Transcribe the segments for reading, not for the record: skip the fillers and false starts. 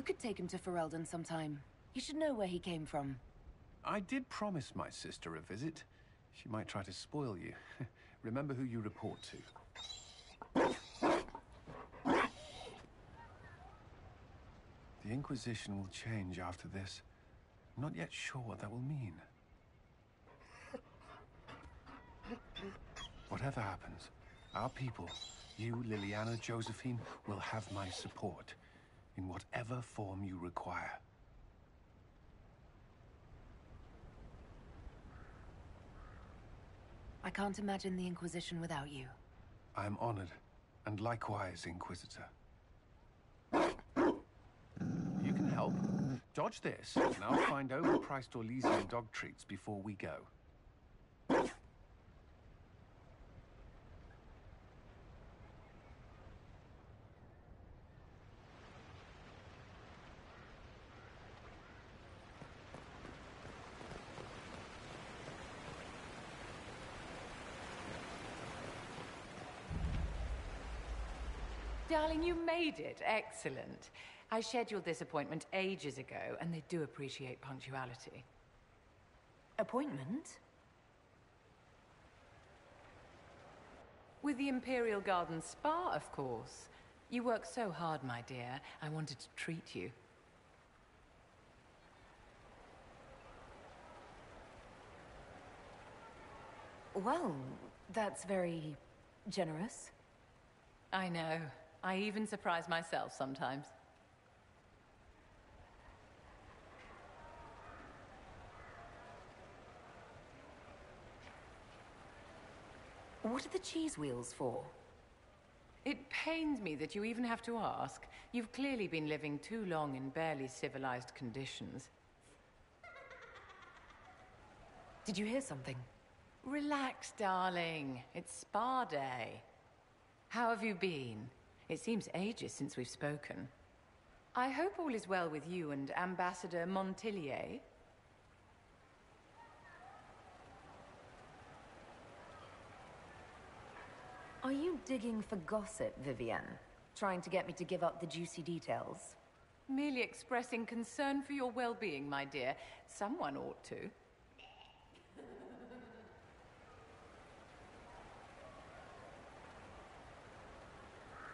could take him to Ferelden sometime. You should know where he came from. I did promise my sister a visit. She might try to spoil you. Remember who you report to. The Inquisition will change after this. I'm not yet sure what that will mean. Whatever happens, our people, you, Liliana, Josephine, will have my support in whatever form you require. I can't imagine the Inquisition without you. I am honored, and likewise, Inquisitor. You can help. Dodge this, and I'll find overpriced Orlesian dog treats before we go. Darling, you made it. Excellent. I scheduled this appointment ages ago, and they do appreciate punctuality. Appointment? With the Imperial Garden Spa, of course. You work so hard, my dear. I wanted to treat you. Well, that's very generous. I know. I even surprise myself sometimes. What are the cheese wheels for? It pains me that you even have to ask. You've clearly been living too long in barely civilized conditions. Did you hear something? Relax, darling. It's spa day. How have you been? It seems ages since we've spoken. I hope all is well with you and Ambassador Montillier. Are you digging for gossip, Vivienne? Trying to get me to give up the juicy details? Merely expressing concern for your well-being, my dear. Someone ought to.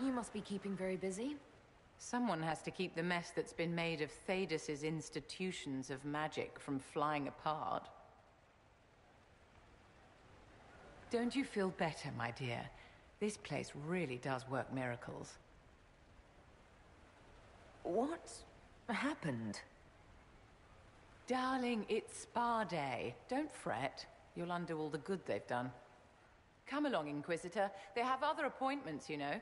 You must be keeping very busy. Someone has to keep the mess that's been made of Thaddeus' institutions of magic from flying apart. Don't you feel better, my dear? This place really does work miracles. What happened? Darling, it's spa day. Don't fret. You'll undo all the good they've done. Come along, Inquisitor. They have other appointments, you know.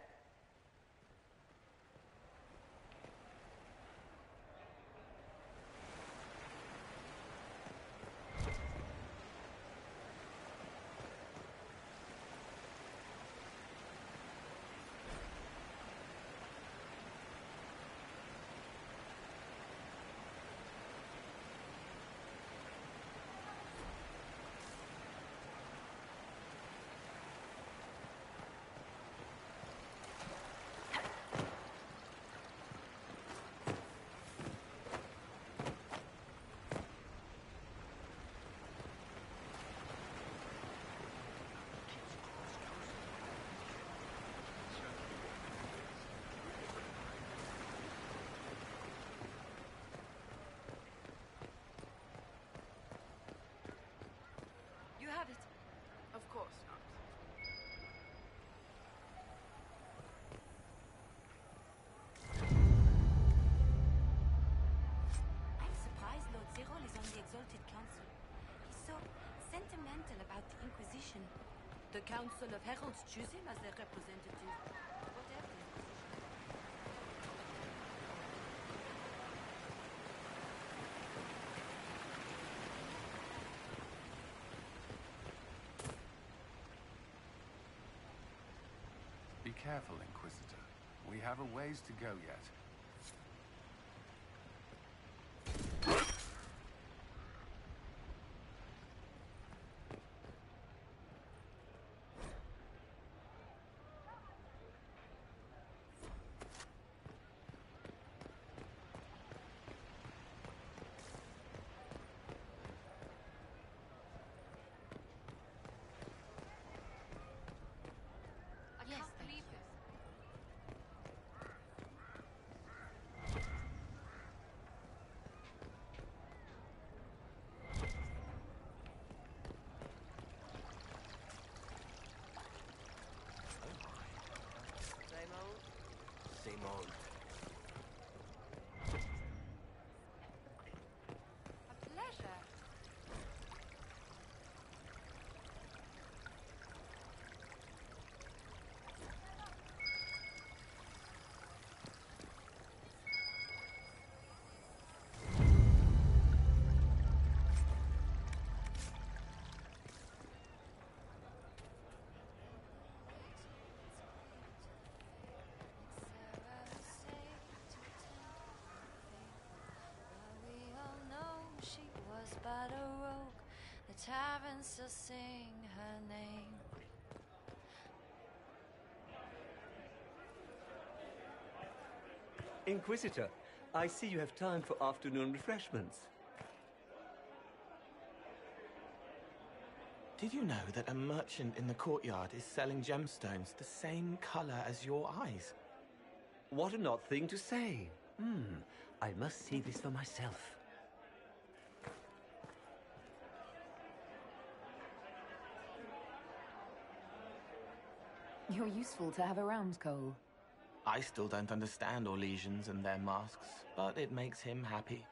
You have it. Of course not. I'm surprised Lord Zero is on the Exalted Council. He's so sentimental about the Inquisition. The Council of Heralds choose him as their representative. Whatever the Inquisition. Be careful, Inquisitor. We have a ways to go yet. mold. A pleasure. But a rogue, the taverns still sing her name. Inquisitor, I see you have time for afternoon refreshments. Did you know that a merchant in the courtyard is selling gemstones the same color as your eyes? What an odd thing to say. I must see this for myself. You're useful to have around, Cole. I still don't understand Orlesians and their masks, but it makes him happy.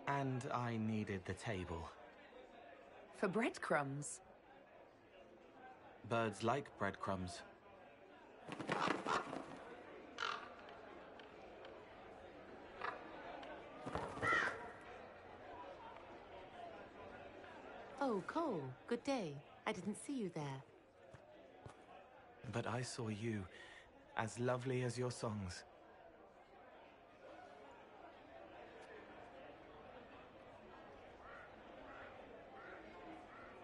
And I needed the table. For breadcrumbs. Birds like breadcrumbs. Oh, Cole, good day. I didn't see you there. But I saw you, as lovely as your songs.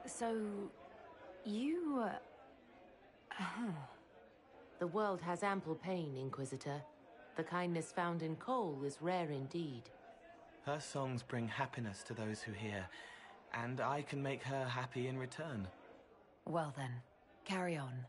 So, you... The world has ample pain, Inquisitor. The kindness found in Cole is rare indeed. Her songs bring happiness to those who hear, and I can make her happy in return. Well then, carry on.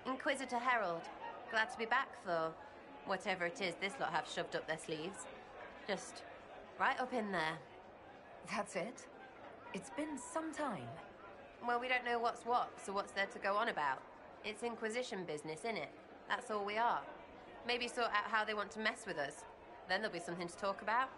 Inquisitor Herald. Glad to be back, though. Whatever it is this lot have shoved up their sleeves. Just right up in there. That's it? It's been some time. Well, we don't know what's what, so what's there to go on about? It's Inquisition business, innit? That's all we are. Maybe sort out how they want to mess with us. Then there'll be something to talk about.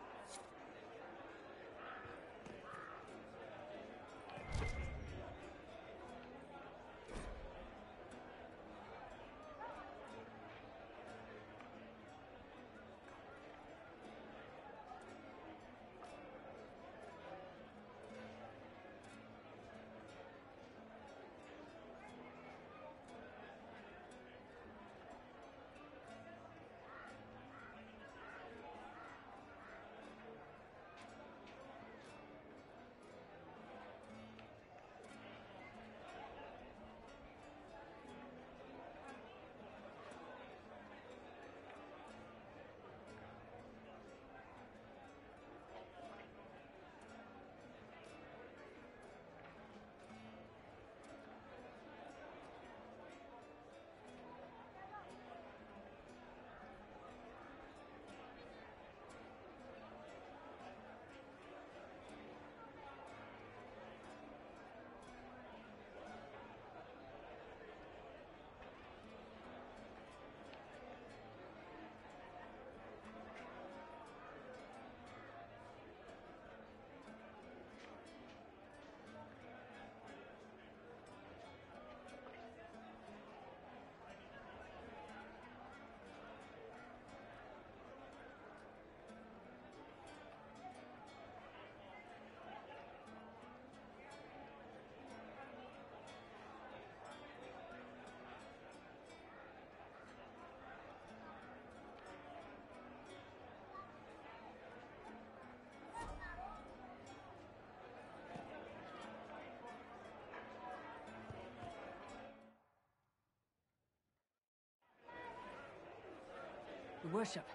worship.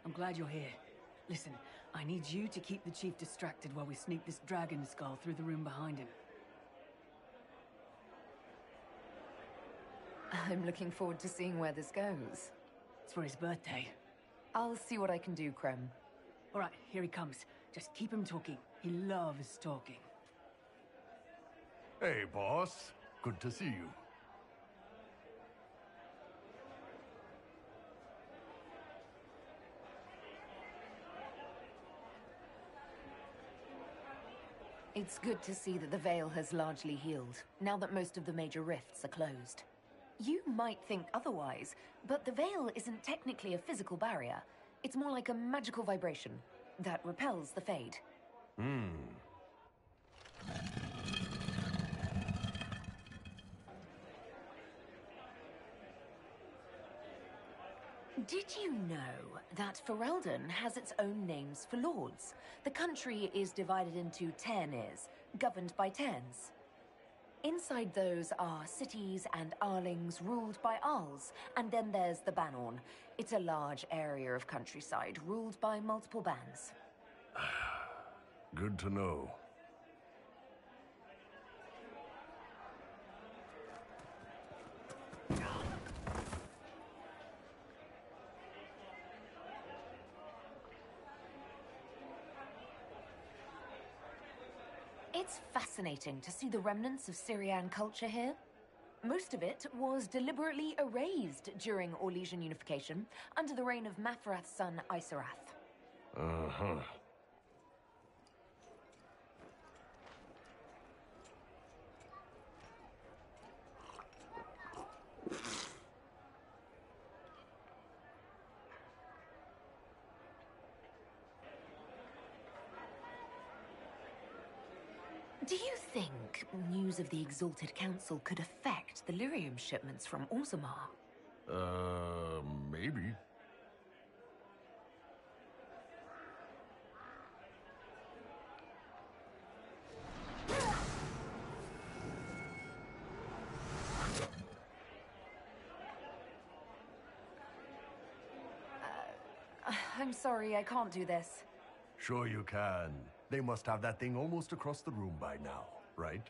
I'm glad you're here. Listen, I need you to keep the chief distracted while we sneak this dragon skull through the room behind him. I'm looking forward to seeing where this goes. It's for his birthday. I'll see what I can do, Krem. All right, here he comes. Just keep him talking. He loves talking. Hey, boss. Good to see you. It's good to see that the Veil has largely healed, now that most of the major rifts are closed. You might think otherwise, but the Veil isn't technically a physical barrier. It's more like a magical vibration that repels the Fade. Did you know that Ferelden has its own names for lords? The country is divided into Ternirs, governed by Terns. Inside those are cities and Arlings ruled by Arls, and then there's the Banorn. It's a large area of countryside ruled by multiple bands. Good to know. It's fascinating to see the remnants of Syrian culture here. Most of it was deliberately erased during Orlesian unification under the reign of Mafrath's son Isarath. Uh-huh. Do you think news of the Exalted Council could affect the lyrium shipments from Orzammar? Maybe. I'm sorry, I can't do this. Sure you can. They must have that thing almost across the room by now, right?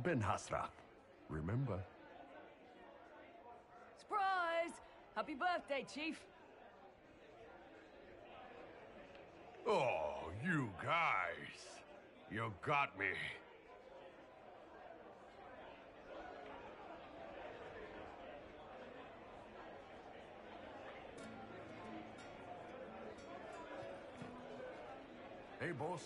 Ben Hasra, remember? Surprise! Happy birthday, Chief! Oh, you guys. You got me. Hey, boss.